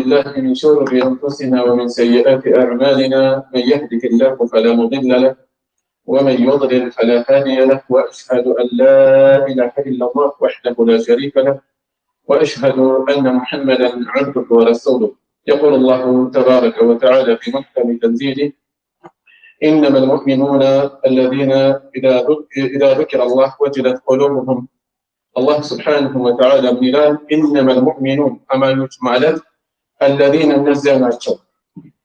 بالله من شرور أنفسنا ومن سيئات أعمالنا من يهده الله فلا مضل له ومن يضلل فلا هادي له وأشهد أن لا إله إلا الله وحده لا شريك له وأشهد أن محمدا عبده ورسوله. يقول الله تبارك وتعالى في محكم تنزيله: إنما المؤمنون الذين إذا ذكر الله وجلت قلوبهم. الله سبحانه وتعالى بلال إنما المؤمنون أما يجمعلت الذين نزلناቸው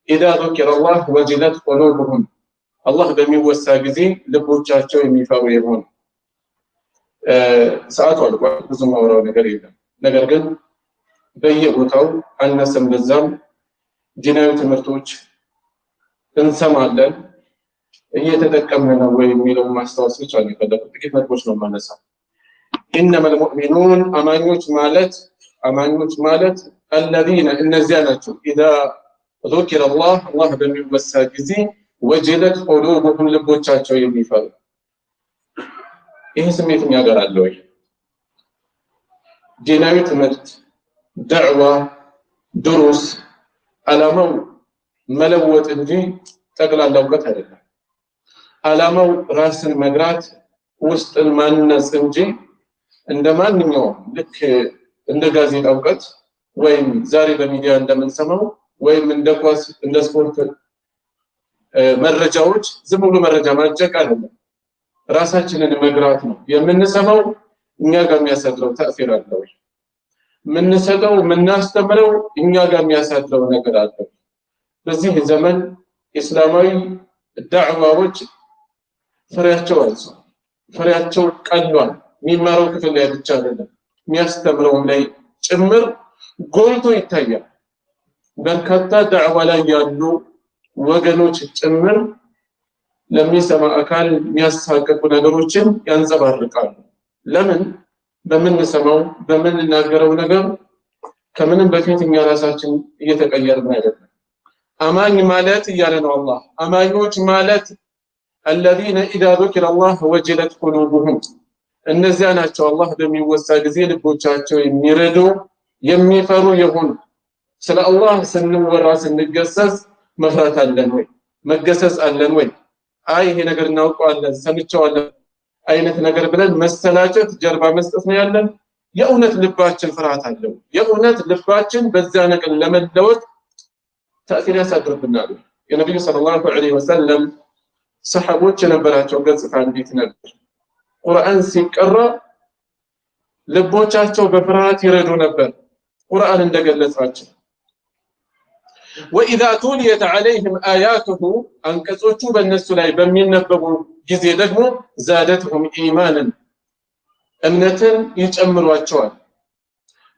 إذا ذكر الله وجلت قلوبهم الله በሚወሳ ጊዜ ልቦቻቸው የሚፈሩ ይሆን። ሰዓቱ አልቋል፣ ብዙ ማውራው ነገር የለም። ነገር ግን በየቦታው አነሰም በዛም ዲናዊ ትምህርቶች እንሰማለን። እየተጠቀምን ነው ወይ የሚለው ማስታወስ ብቻ ነው የፈለኩት። ጥቂት ነጥቦች ነው የማነሳው። إنما المؤمنون أمانيوች ማለት الذين እነዚያ ናቸው إذا ذكر الله الله በሚወሳ ጊዜ وجلت قلوبهم ልቦቻቸው የሚፈሩ። ይሄ ስሜት የሚያገራል ወይ? ዲናዊ ትምህርት፣ ዳዕዋ፣ ድሩስ ዓላማው መለወጥ እንጂ ጠቅላላ እውቀት አይደለም። ዓላማው ራስን መግራት፣ ውስጥን ማነጽ እንጂ እንደማንኛውም ልክ እንደ ጋዜጣ እውቀት ወይም ዛሬ በሚዲያ እንደምንሰማው ወይም እንደ ኳስ እንደ ስፖርት መረጃዎች ዝም ብሎ መረጃ ማጨቅ አይደለም። ራሳችንን መግራት ነው። የምንሰማው እኛ ጋር የሚያሳድረው ተአሲር አለው። የምንሰጠው የምናስተምረው እኛ ጋር የሚያሳድረው ነገር አለ። በዚህ ዘመን እስላማዊ ዳዕዋዎች ፍሬያቸው አይዟል፣ ፍሬያቸው ቀሏል። የሚማረው ክፍል ላይ ብቻ አይደለም፣ የሚያስተምረውም ላይ ጭምር ጎልቶ ይታያል። በርካታ ዳዕዋ ላይ ያሉ ወገኖች ጭምር ለሚሰማ አካል የሚያሳቅቁ ነገሮችን ያንጸባርቃሉ። ለምን? በምንሰማው በምንናገረው ነገር ከምንም በፊት እኛ ራሳችን እየተቀየርን አይደለም። አማኝ ማለት እያለ ነው አላህ። አማኞች ማለት الذين إذا ذكر الله وجلت قلوبهم እነዚያ ናቸው አላህ በሚወሳ ጊዜ ልቦቻቸው የሚረዱ የሚፈሩ የሆኑ። ስለ አላህ ስንወራ ስንገሰጽ መፍራት አለን ወይ? መገሰጽ አለን ወይ? አይ ይሄ ነገር እናውቀዋለን ሰምቼዋለን አይነት ነገር ብለን መሰላቸት ጀርባ መስጠት ነው ያለን? የእውነት ልባችን ፍርሃት አለው? የእውነት ልባችን በዚያ ነገር ለመለወጥ ተአሲር ያሳድርብናል? የነብዩ ሰለላሁ ዐለይሂ ወሰለም ሰሐቦች የነበራቸው ገጽታ እንዴት ነበር? ቁርአን ሲቀራ ልቦቻቸው በፍርሃት ይረዱ ነበር። ቁርአን እንደገለጻቸው وإذا تليت عليهم آياته አንቀጾቹ በእነሱ ላይ በሚነበቡ ጊዜ ደግሞ زادتهم إيمانا እምነትን ይጨምሯቸዋል።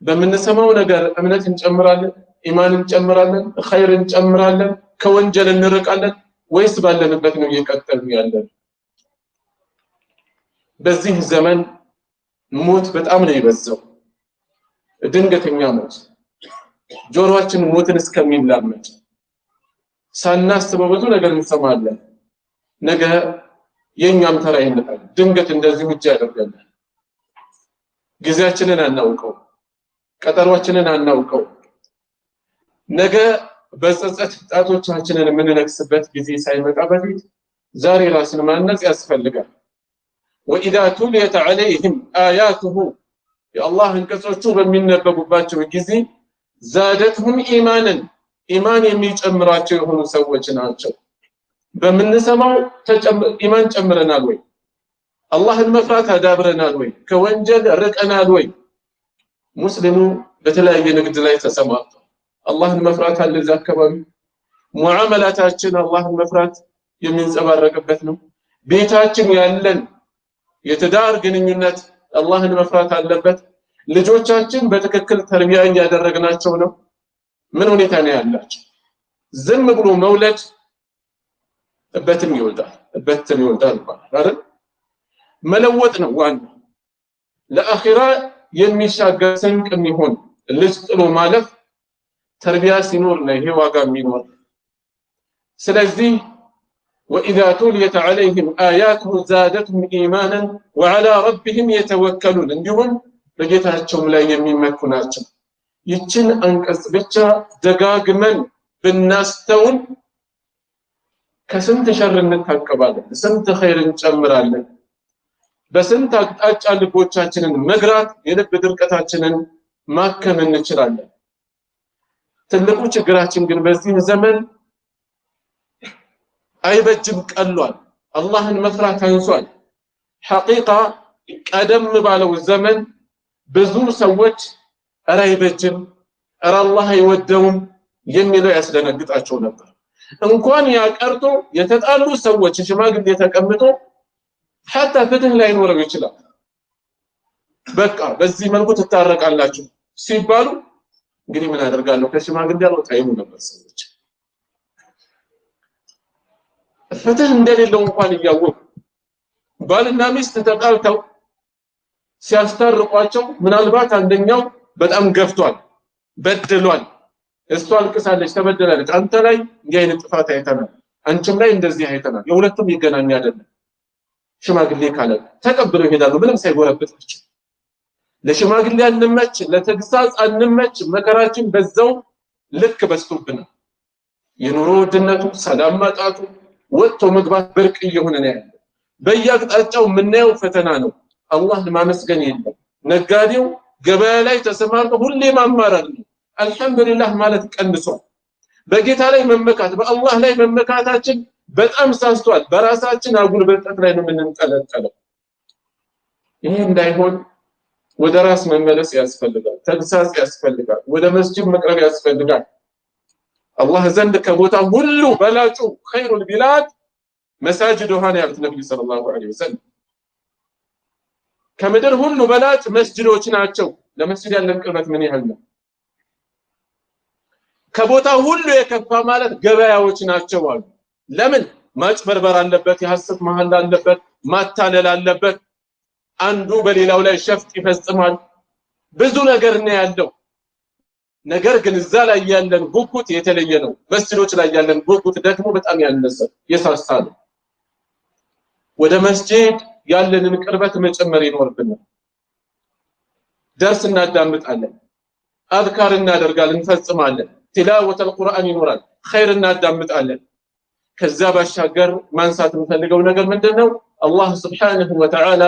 በምንሰማው ነገር እምነት እንጨምራለን፣ ኢማን እንጨምራለን፣ ኸይር እንጨምራለን፣ ከወንጀል እንርቃለን ወይስ ባለንበት ነው እየቀጠልን ያለን? በዚህ ዘመን ሞት በጣም ነው የበዛው። ድንገተኛ ሞት ጆሮአችን ሞትን እስከሚላመድ ሳናስበው ብዙ ነገር እንሰማለን። ነገ የኛም ተራ ይመጣል። ድንገት እንደዚህ ውጭ ያደርገናል። ጊዜያችንን አናውቀው፣ ቀጠሯችንን አናውቀው። ነገ በጸጸት ጣቶቻችንን የምንነክስበት ጊዜ ሳይመጣ በፊት ዛሬ ራስን ማነጽ ያስፈልጋል። وإذا تليت عليهم آياته የአላህ አንቀጾቹ በሚነበቡባቸው ጊዜ زادتهم إيمانا ኢማን የሚጨምራቸው የሆኑ ሰዎች ናቸው። በምንሰማው ኢማን ጨምረናል ወይ? አላህን መፍራት አዳብረናል ወይ? ከወንጀል ርቀናል ወይ? ሙስሊሙ በተለያየ ንግድ ላይ ተሰማርቷል። አላህን መፍራት አለ እዛ አካባቢ። ሙዓመላታችን አላህን መፍራት የሚንጸባረቅበት ነው። ቤታችን ያለን የትዳር ግንኙነት አላህን መፍራት አለበት። ልጆቻችን በትክክል ተርቢያ እያደረግናቸው ነው? ምን ሁኔታ ነው ያላቸው? ዝም ብሎ መውለድ እበትም ይወልዳል አይደል? መለወጥ ነው ዋናው። ለአኺራ የሚሻገር ስንቅ የሚሆን ልጅ ጥሎ ማለፍ ተርቢያ ሲኖር ነው ይሄ ዋጋ የሚኖር። ስለዚህ وإذا تليت عليهم آياته زادتهم إيمانا وعلى ربهم يتوكلون እንዲሁም በጌታቸው ላይ የሚመኩ ናቸው። ይችን አንቀጽ ብቻ ደጋግመን ብናስተውል ከስንት ሸር እንታቀባለን፣ ስንት ኸይር እንጨምራለን። በስንት አቅጣጫ ልቦቻችንን መግራት የልብ ድርቀታችንን ማከም እንችላለን። ትልቁ ችግራችን ግን በዚህ ዘመን አይበጅም ቀሏል። አላህን መፍራት አንሷል። ሐቂቃ ቀደም ባለው ዘመን ብዙ ሰዎች ኧረ አይበጅም፣ ኧረ አላህ አይወደውም የሚለው ያስደነግጣቸው ነበር። እንኳን ያቀርቶ የተጣሉ ሰዎች ሽማግሌ ተቀምጦ حتى ፍትህ ላይኖረው ይችላል። በቃ በዚህ መልኩ ትታረቃላችሁ ሲባሉ እንግዲህ ምን አደርጋለሁ ከሽማግሌ አልወጣይም ነበር ሰዎች። ፍትህ እንደሌለው እንኳን እያወቁ ባልና ሚስት ተጣልተው ሲያስታርቋቸው ምናልባት አንደኛው በጣም ገፍቷል፣ በድሏል፣ እሷ አልቅሳለች፣ ተበደላለች፣ አንተ ላይ እንዲህ አይነት ጥፋት አይተናል፣ አንቺም ላይ እንደዚህ አይተናል፣ የሁለቱም ይገናኝ አይደለም ሽማግሌ ካለ ተቀብለው ይሄዳሉ ምንም ሳይጎረብጣቸው። ለሽማግሌ አንመች፣ ለተግሳጽ አንመች፣ መከራችን በዛው ልክ በዝቶብናል። የኑሮ ውድነቱ፣ ሰላም ማጣቱ፣ ወጥቶ መግባት ብርቅ እየሆነ ነው ያለው። በየአቅጣጫው የምናየው ፈተና ነው። አላህን ማመስገን የለም። ነጋዴው ገበያ ላይ ተሰማርቶ ሁሌ ማማረር ነው። አልহামዱሊላህ ማለት ቀንሷል። በጌታ ላይ መመካት፣ በአላህ ላይ መመካታችን በጣም ሳስቷል። በራሳችን አጉል ብልጠት ላይ ነው የምንጠለጠለው። ይሄ እንዳይሆን ወደ ራስ መመለስ ያስፈልጋል፣ ተግሳጽ ያስፈልጋል፣ ወደ መስጂድ መቅረብ ያስፈልጋል። አላህ ዘንድ ከቦታ ሁሉ በላጩ ኸይሩል ቢላድ መሳጅዱሃ ያሉት ነብዩ ሰለላሁ ዐለይሂ ወሰለም ከምድር ሁሉ በላጭ መስጂዶች ናቸው። ለመስጂድ ያለን ቅርበት ምን ያህል ነው? ከቦታ ሁሉ የከፋ ማለት ገበያዎች ናቸው አሉ። ለምን? ማጭበርበር አለበት፣ የሐሰት መሐላ አለበት፣ ማታለል አለበት፣ አንዱ በሌላው ላይ ሸፍጥ ይፈጽማል፣ ብዙ ነገር ነው ያለው። ነገር ግን እዛ ላይ ያለን ጉጉት የተለየ ነው። መስጂዶች ላይ ያለን ጉጉት ደግሞ በጣም ያነሰ የሳሳ ነው። ወደ መስጂድ ያለንን ቅርበት መጨመር ይኖርብናል። ደርስ እናዳምጣለን፣ አዝካር እናደርጋለን፣ እንፈጽማለን፣ ቲላወተል ቁርአን ይኖራል፣ ኸይር እናዳምጣለን። ከዛ ባሻገር ማንሳት የምፈልገው ነገር ምንድነው? አላህ ሱብሓነሁ ወተዓላ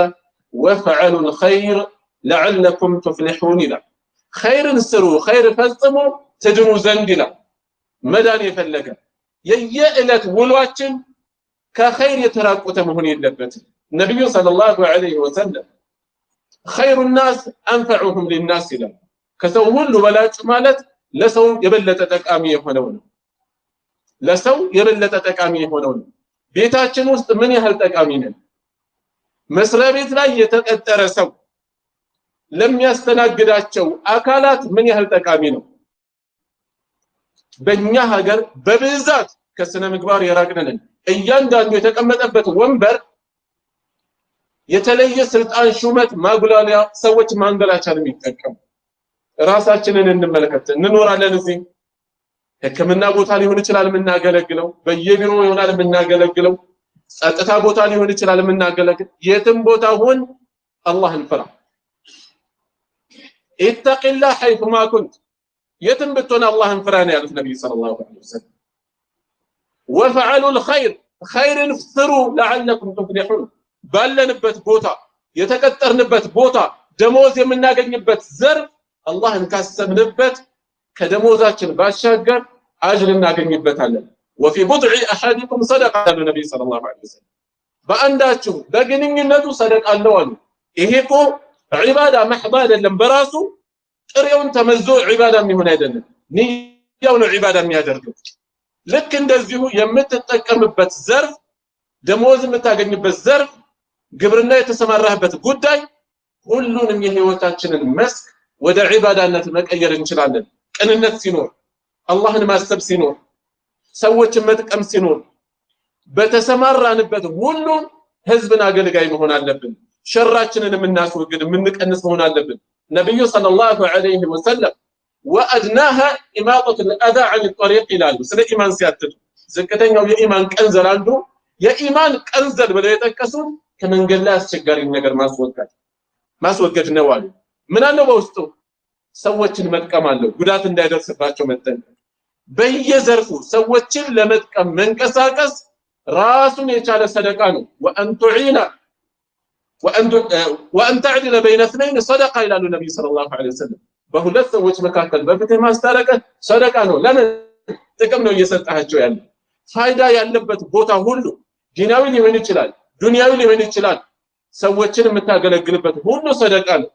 ወፈዐሉል ኸይር ለዐለኩም ቱፍሊሑን ይላል። ኸይርን ስሩ፣ ኸይር ፈጽሙ ትድኑ ዘንድ ይላል። መዳን የፈለገ የየዕለት ውሏችን ከኸይር የተራቆተ መሆን የለበትም። ነብዩ ሰለላሁ ዐለይሂ ወሰለም ኸይሩ ናስ አንፈዑሁም ሊናስ ይላል። ከሰው ሁሉ በላጭ ማለት ለሰው የበለጠ ጠቃሚ የሆነው ነው። ለሰው የበለጠ ጠቃሚ የሆነው ነው። ቤታችን ውስጥ ምን ያህል ጠቃሚ ነን? መስሪያ ቤት ላይ የተቀጠረ ሰው ለሚያስተናግዳቸው አካላት ምን ያህል ጠቃሚ ነው? በእኛ ሀገር በብዛት ከስነ ምግባር የራቅነን። እያንዳንዱ የተቀመጠበት ወንበር የተለየ ስልጣን፣ ሹመት፣ ማጉላሊያ ሰዎች ማንገላቻ ነው የሚጠቀሙ። ራሳችንን እንመለከት። እንኖራለን እዚህ ሕክምና ቦታ ሊሆን ይችላል የምናገለግለው፣ በየቢሮ ይሆናል የምናገለግለው፣ ጸጥታ ቦታ ሊሆን ይችላል የምናገለግለው። የትም ቦታ ሆን አላህን ፍራ። ኢተቂላህ ሐይቱማ ኩንት፣ የትም ብትሆን አላህን ፍራ ነው ያሉት ነብዩ ሰለላሁ ዐለይሂ ወሰለም። ወፈዐሉል ኸይር፣ ኸይርን ፍሩ ለዐለኩም ቱፍሊሑን፣ ባለንበት ቦታ የተቀጠርንበት ቦታ ደሞዝ የምናገኝበት ዘርፍ አላህን ካሰብንበት ከደሞዛችን ባሻገር አጅር እናገኝበታለን። ወፊ ቡድዒ አሐዲኩም ሰደቃ አሉ ነብዩ ሰለላሁ ዐለይሂ ወሰለም። በአንዳችሁ በግንኙነቱ ሰደቃ አለው አሉ። ይሄ እኮ ዒባዳ መሕዳ አይደለም፣ በራሱ ጥሬውን ተመዞ ዒባዳ የሚሆን አይደለም፣ ንያው ነው ዒባዳ የሚያደርገው። ልክ እንደዚሁ የምትጠቀምበት ዘርፍ፣ ደሞዝ የምታገኝበት ዘርፍ፣ ግብርና የተሰማራህበት ጉዳይ ሁሉንም የህይወታችንን መስክ ወደ ዒባዳነት መቀየር እንችላለን። ቅንነት ሲኖር፣ አላህን ማሰብ ሲኖር፣ ሰዎችን መጥቀም ሲኖር፣ በተሰማራንበት ሁሉ ህዝብን አገልጋይ መሆን አለብን። ሸራችንን የምናስወግድ የምንቀንስ መሆን አለብን። ነብዩ ሰለላሁ ዐለይሂ ወሰለም ወአድናሃ ኢማጠቱል አዛ ዐን ጠሪቅ ይላሉ። ስለ ኢማን ሲያትቱ ዝቅተኛው የኢማን ቀንዘል አንዱ የኢማን ቀንዘል ብለው የጠቀሱት ከመንገድ ላይ አስቸጋሪ ነገር ማስወገድ ነው አሉ። ምን አለው በውስጡ? ሰዎችን መጥቀም አለው ጉዳት እንዳይደርስባቸው መጠንቀቅ በየዘርፉ ሰዎችን ለመጥቀም መንቀሳቀስ ራሱን የቻለ ሰደቃ ነው وأن تعدل بين اثنين صدقة إلى النبي صلى الله عليه وسلم በሁለት ሰዎች መካከል በፍትህ ማስታረቅ ሰደቃ ነው ለምን ጥቅም ነው እየሰጣቸው ያለ ፋይዳ ያለበት ቦታ ሁሉ ዲናዊ ሊሆን ይችላል ዱንያዊ ሊሆን ይችላል ሰዎችን የምታገለግልበት ሁሉ ሰደቃ ነው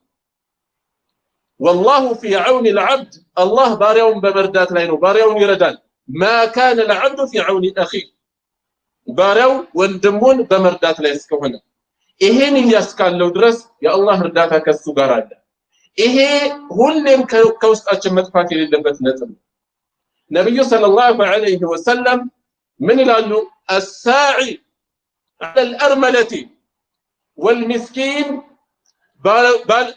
والله في عون العبد الله ባሪያውን በመርዳት ላይ ነው ባሪያውን ይረዳል ما كان العبد في عون اخيه ባሪያው ወንድሙን በመርዳት ላይ እስከሆነ ይሄን ያስካለው ድረስ የአላህ እርዳታ ከሱ ጋር አለ ይሄ ሁሌም ከውስጣችን መጥፋት የሌለበት ነጥብ ነብዩ ሰለላሁ ዐለይሂ ወሰለም ምን ይላሉ الساعي على الأرملة والمسكين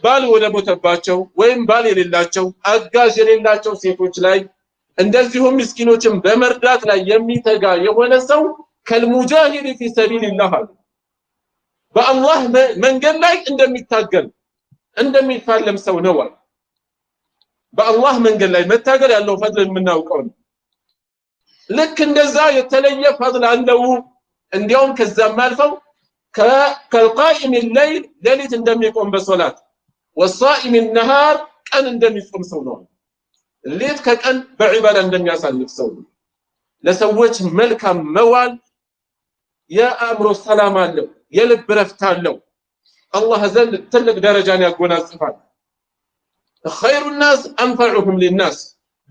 ባል ወደ ሞተባቸው ወይም ባል የሌላቸው አጋዥ የሌላቸው ሴቶች ላይ እንደዚሁም ምስኪኖችን በመርዳት ላይ የሚተጋ የሆነ ሰው ከልሙጃሂድ في سبيل الله በአላህ መንገድ ላይ እንደሚታገል እንደሚፋለም ሰው ነው በአላህ መንገድ ላይ መታገል ያለው ፈድል የምናውቀው ነው ልክ እንደዛ የተለየ ፈድል አለው እንዲያውም ከዛም አልፈው كالقائم الليل ليلة እንደሚቆም በሶላት والصائم النهار ቀን እንደሚጾም ሰው ነው ሌት ከቀን በዒባዳ እንደሚያሳልፍ ሰው ለሰዎች መልካም መዋል የአእምሮ ሰላም አለው የልብ ረፍት አለው አላህ ዘንድ ትልቅ ደረጃን ያጎናጽፋል خير الناس انفعهم للناس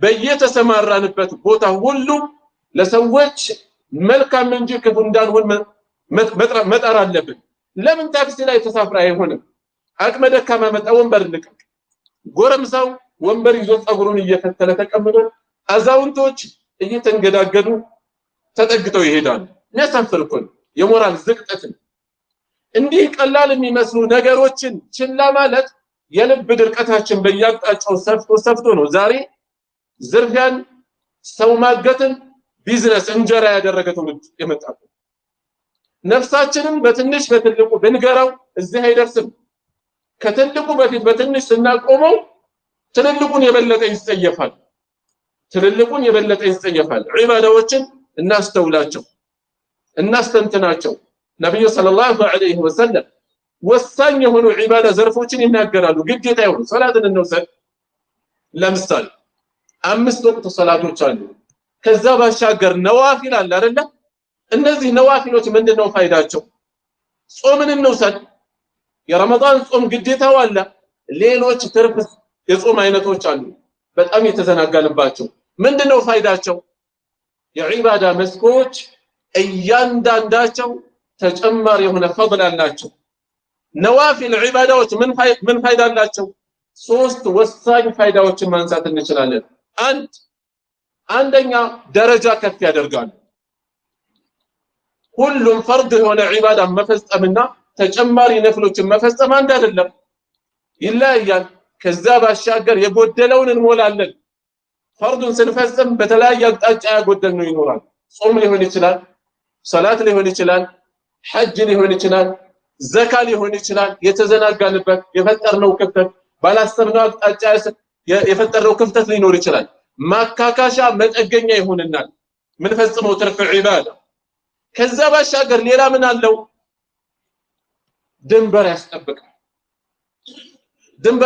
በየተሰማራንበት ቦታ ሁሉ ለሰዎች መልካም እንጂ ክፉ እንዳንሆን መጣር አለብን ለምን ታክሲ ላይ ተሳፍራ አይሆንም አቅመ ደካማ መጣ ወንበር ልቀቅ ጎረምሳው ወንበር ይዞ ጸጉሩን እየፈተለ ተቀምጦ አዛውንቶች እየተንገዳገዱ ተጠግተው ይሄዳሉ የሚያሳፍር እኮ የሞራል ዝቅጠት እንዲህ ቀላል የሚመስሉ ነገሮችን ችላ ማለት የልብ ድርቀታችን በያጣጫው ሰፍቶ ነው ዛሬ ዝርፊያን ሰው ማገትን ቢዝነስ እንጀራ ያደረገ ትውልድ የመጣው ነፍሳችንን በትንሽ በትልቁ ብንገራው እዚህ አይደርስም ከትልቁ በፊት በትንሽ ስናቆመው ትልልቁን የበለጠ ይጸየፋል ዒባዳዎችን እናስተውላቸው እናስተንትናቸው ነብዩ ሰለላሁ ዐለይሂ ወሰለም ወሳኝ የሆኑ ዒባዳ ዘርፎችን ይናገራሉ ግዴታ ይሁን ሶላትን እንውሰድ ለምሳሌ 5 ወቅት ሶላቶች አሉ ከዛ ባሻገር ነዋፊል አለ አይደል እነዚህ ነዋፊሎች ምንድነው ፋይዳቸው ጾምን እንውሰድ የረመዳን ጾም ግዴታው አለ ሌሎች ትርፍ የጾም አይነቶች አሉ በጣም የተዘናጋንባቸው ምንድነው ፋይዳቸው የዒባዳ መስኮች እያንዳንዳቸው ተጨማሪ የሆነ ፈضል አላቸው ነዋፊል ዒባዳዎች ምን ፋይዳ አላቸው ሶስት ወሳኝ ፋይዳዎችን ማንሳት እንችላለን አንደኛ ደረጃ ከፍ ያደርጋሉ ሁሉም ፈርድ የሆነ ዒባዳ መፈጸምና ተጨማሪ ነፍሎችን መፈጸም አንድ አይደለም ይለያያል ከዛ ባሻገር የጎደለውን እንሞላለን ፈርዱን ስንፈጽም በተለያየ አቅጣጫ ያጎደልነው ይኖራል ጾም ሊሆን ይችላል ሶላት ሊሆን ይችላል ሐጅ ሊሆን ይችላል ዘካ ሊሆን ይችላል የተዘናጋንበት የፈጠርነው ክፍተት ባላሰብነው አቅጣጫ የፈጠርነው ክፍተት ሊኖር ይችላል ማካካሻ መጠገኛ ይሆንናል ምን ፈጽመው ትርፍ ዒባዳ ከዛ ባሻገር ሌላ ምን አለው ድንበር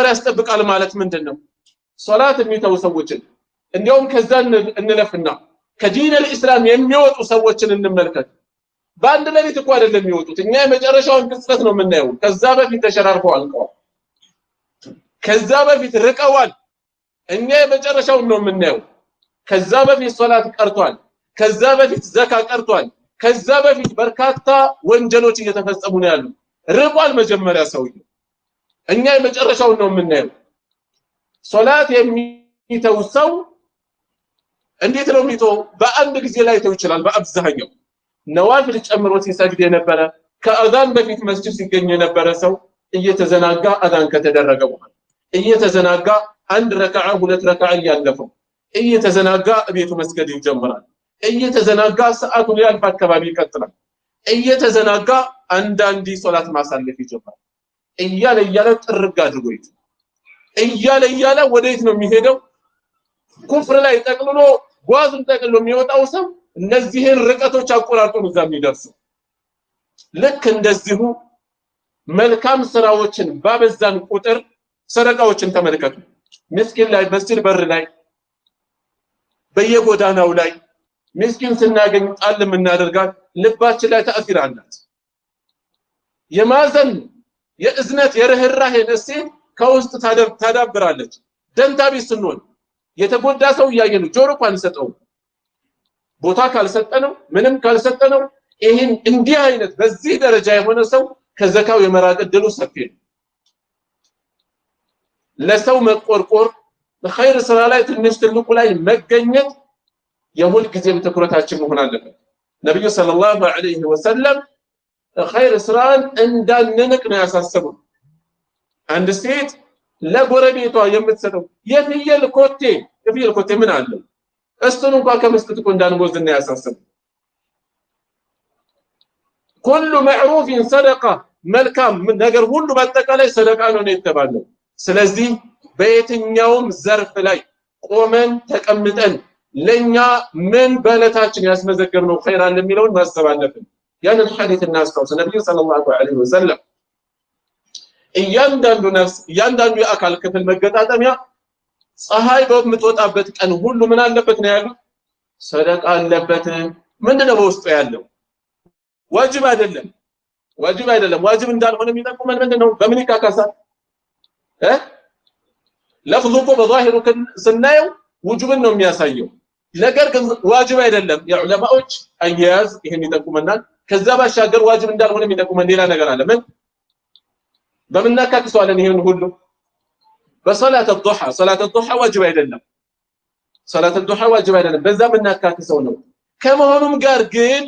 ያስጠብቃል ማለት ምንድነው ሶላት የሚተው ሰዎችን እንዲያውም ከዛ እንለፍና ከዲን الاسلام የሚወጡ ሰዎችን እንመልከት በአንድ ለሊት እኮ አይደለም የሚወጡት እኛ የመጨረሻውን ቅጽበት ነው የምናየው ከዛ በፊት ተሸራርፈው አልቀዋል ከዛ በፊት ርቀዋል እኛ የመጨረሻውን ነው የምናየው ከዛ በፊት ሶላት ቀርቷል ከዛ በፊት ዘካ ቀርቷል ከዛ በፊት በርካታ ወንጀሎች እየተፈጸሙ ነው ያሉ ርቋል መጀመሪያ ሰውዬው እኛ የመጨረሻውን ነው የምናየው ሶላት የሚተው ሰው እንዴት ነው የሚተው በአንድ ጊዜ ላይ ተው ይችላል በአብዛኛው ነዋፊል ጨምሮ ሲሰግድ የነበረ ከአዛን በፊት መስጂድ ሲገኝ የነበረ ሰው እየተዘናጋ አዛን ከተደረገ በኋላ እየተዘናጋ አንድ ረካዓ ሁለት ረካዓ ያለፈው እየተዘናጋ ቤቱ መስገድ ይጀምራል እየተዘናጋ ሰዓቱ ሊያልፍ አካባቢ ይቀጥላል እየተዘናጋ አንዳንዲ ሶላት ማሳለፍ ይጀምራል እያለ ጥርግ አድርጎ እያለ ወዴት ነው የሚሄደው? ኩፍር ላይ ጠቅልሎ ጓዙን ጠቅልሎ የሚወጣው ሰው እነዚህን ርቀቶች አቆራርጦ ነው እዛ የሚደርሰው። ልክ እንደዚሁ መልካም ስራዎችን ባበዛን ቁጥር ሰደቃዎችን ተመልከቱ። ምስኪን ላይ መስጂድ በር ላይ በየጎዳናው ላይ ምስኪን ስናገኝ ጣል የምናደርጋት ልባችን ላይ ተአሲር አላት። የማዘን የእዝነት የርህራሄን እሴት ከውስጥ ታዳብራለች። ደንታቢስ ስንሆን የተጎዳ ሰው እያየን ጆሮ ካልሰጠው ቦታ ካልሰጠነው ምንም ካልሰጠነው ይሄን እንዲህ አይነት በዚህ ደረጃ የሆነ ሰው ከዘካው የመራቅ ዕድሉ ሰፊ ነው። ለሰው መቆርቆር በኸይር ስራ ላይ ትንሽ ትልቁ ላይ መገኘት የሁል ጊዜም ትኩረታችን መሆን አለበት። ነብዩ ሰለላሁ ዐለይሂ ወሰለም ኸይር ስራን እንዳንንቅ ነው ያሳሰቡን። አንድ ሴት ለጎረቤቷ የምትሰጠው የፍየል ኮቴ ምን አለው? እሱን እንኳን ከመስጠት እኮ እንዳንጎዝና ያሳሰቡን። ኩሉ መዕሩፊን ሰደቃ፣ መልካም ነገር ሁሉ በአጠቃላይ ሰደቃ ነው የተባለው። ስለዚህ በየትኛውም ዘርፍ ላይ ቆመን ተቀምጠን ለኛ ምን በለታችን ያስመዘገብነው ኸይር አለ የሚለውን ማሰብ አለብን። ያንን ሐዲስ እናስታውስ። ነብዩ ሰለላሁ ዐለይሂ ወሰለም እያንዳንዱ ነፍስ እያንዳንዱ የአካል ክፍል መገጣጠሚያ ፀሐይ በምትወጣበት ቀን ሁሉ ምን አለበት ነው ያሉት? ሰደቃ አለበት። ምንድነው በውስጡ ያለው? ዋጅብ አይደለም። ዋጅብ እንዳልሆነ የሚጠቁመን ምንድነው? በምን ይካካሳል? ለፍዙ እኮ በዛሂሩ ስናየው ውጁብን ነው የሚያሳየው። ነገር ግን ዋጅብ አይደለም። የዑለማዎች አያያዝ ይሄን ይጠቁመናል። ከዛ ባሻገር ዋጅብ እንዳልሆነ የሚጠቁመን ሌላ ነገር አለ። ምን በመናካክሰዋለን? ይሄን ሁሉ በሰላተ ዱሃ ዋጅብ አይደለም። ሰላተ ዱሃ ዋጅብ አይደለም። በዛ መናካክሰው ነው። ከመሆኑም ጋር ግን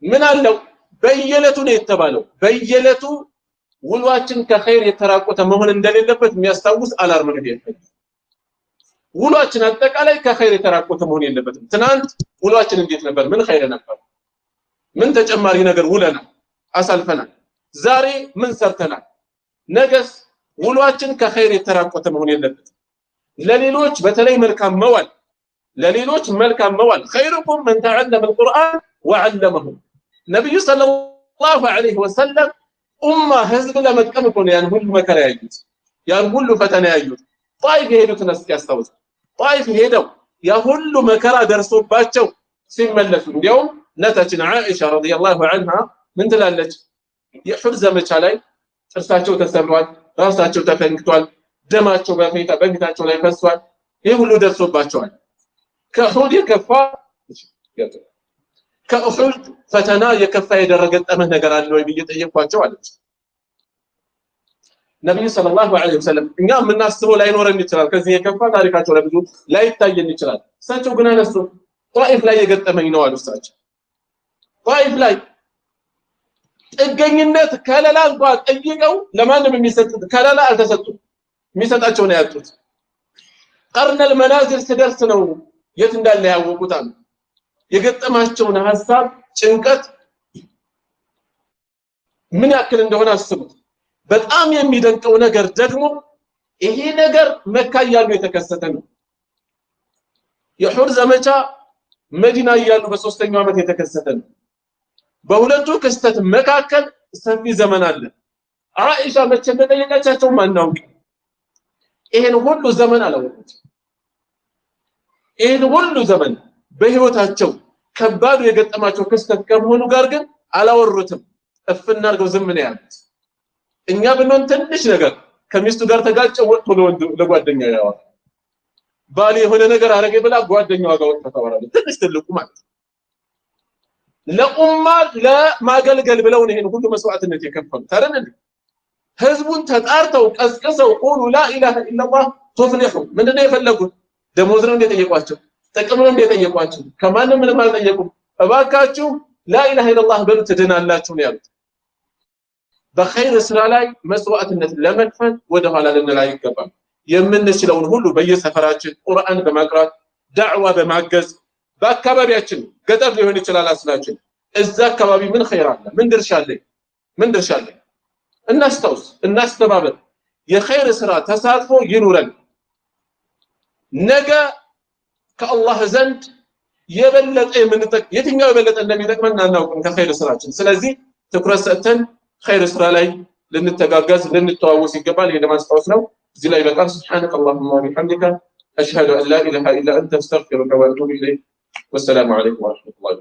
ምን አለው? በየለቱ ነው የተባለው። በየለቱ ውሏችን ከኸይር የተራቆተ መሆን እንደሌለበት የሚያስታውስ አላርም ነው ይሄ። ውሏችን አጠቃላይ ከኸይር የተራቆተ መሆን የለበትም። ትናንት ውሏችን እንዴት ነበር? ምን ኸይር ነበር? ምን ተጨማሪ ነገር ውለናል አሳልፈናል? ዛሬ ምን ሰርተናል? ነገስ ውሏችን ከኸይር የተራቆተ መሆን የለበትም። ለሌሎች በተለይ መልካም መዋል ኸይሩኩም መን ተዓለመ አልቁርአን ወዐለመሁ። ነብዩ ሰለላሁ ዐለይሂ ወሰለም ኡማ ህዝብ ለመጥቀም እኮ ነው ያን ሁሉ መከራ ያዩት፣ ያን ሁሉ ፈተና ያዩት። ጣይፍ የሄዱትን እስኪ ያስታውሱ። ጣይፍ ሄደው ያ ሁሉ መከራ ደርሶባቸው ሲመለሱ እንዲያውም እናታችን ዓኢሻ ረዲየላሁ ዐንሃ ምን ትላለች? የሑድ ዘመቻ ላይ ጥርሳቸው ተሰብሯል፣ ራሳቸው ተፈንክቷል፣ ደማቸው በፊታቸው ላይ ፈሷል። ይህ ሁሉ ደርሶባቸዋል። ከኡሑድ ፈተና የከፋ የደረገጠመህ ነገር አለ ወይ ብዬ ጠየቅኳቸው አለች። ነብዩ ሰለላሁ ዐለይሂ ወሰለም እኛ የምናስበው ላይኖረን ይችላል፣ ከዚህ የከፋ ታሪካቸው ለብዙ ላይታየን ይችላል። እሳቸው ግን አነሱ ጣኢፍ ላይ የገጠመኝ ነው አሉ። እሳቸው ጣኢፍ ላይ ጥገኝነት ከለላ እንኳን ጠይቀው ለማንም የሚሰጡት ከለላ አልተሰጡም። የሚሰጣቸው ነው ያጡት። ቀርነል መናዚል ስደርስ ነው የት እንዳለ ያወቁት አሉ። የገጠማቸውን ሐሳብ ጭንቀት ምን ያክል እንደሆነ አስቡት። በጣም የሚደንቀው ነገር ደግሞ ይሄ ነገር መካ እያሉ የተከሰተ ነው። የሑድ ዘመቻ መዲና እያሉ በሶስተኛው ዓመት የተከሰተ ነው። በሁለቱ ክስተት መካከል ሰፊ ዘመን አለ። ዓኢሻ መቼ እንደጠየቀቻቸው ማናውቅ ይሄን ሁሉ ዘመን አላወቁት። ይሄን ሁሉ ዘመን በህይወታቸው ከባዱ የገጠማቸው ክስተት ከመሆኑ ጋር ግን አላወሩትም። እፍና አድርገው ዝም ነው ያሉት። እኛ ብንሆን ትንሽ ነገር ከሚስቱ ጋር ተጋጨው ወጥቶ ለጓደኛው ያወራል። ባል የሆነ ነገር አረገ ብላ ጓደኛዋ ጋር ወጥታ ታወራለች። ትንሽ ትልቁ ማለት ለኡማ ለማገልገል ብለው ነው ይሄን ሁሉ መስዋዕትነት የከፈሉት አይደል? ህዝቡን ተጣርተው ቀስቅሰው ቁሉ ላ ኢላሃ ኢላላህ ቱፍሊሑ ምንድነው የፈለጉት? ደሞዝ ነው እንደጠየቋቸው፣ ጥቅም ነው እንደጠየቋቸው፣ ከማንም ምንም አልጠየቁም። እባካችሁ ላ ኢላሃ ኢላላህ በሉ ትድናላችሁ ነው ያሉት። በኸይር ስራ ላይ መስዋዕትነት ለመክፈል ወደ ኋላ ልንል አይገባም። የምንችለውን ሁሉ በየሰፈራችን ቁርአን በማቅራት ዳዕዋ በማገዝ በአካባቢያችን ገጠር ሊሆን ይችላል አስላችን እዛ አካባቢ ምን ኸይር አለ? ምን ድርሻ አለ? እናስታውስ፣ እናስተባበር። የኸይር ስራ ተሳትፎ ይኑረን። ነገ ከአላህ ዘንድ የበለጠ የትኛው የበለጠ እንደሚጠቅመን አናውቅም ከኸይር ስራችን። ስለዚህ ትኩረት ሰጥተን ኸይር ስራ ላይ ልንተጋገዝ ልንተዋወስ ይገባል። ይሄ ለማስታወስ ነው። እዚህ ላይ በቃ ሱብሃነከ አላሁመ ወቢሐምዲከ አሽሀዱ አን ላ ኢላሃ ኢላ አንተ አስተግፊሩከ ወአቱቡ ኢለይክ። ወሰላሙ ዐለይኩም ወረሕመቱላሂ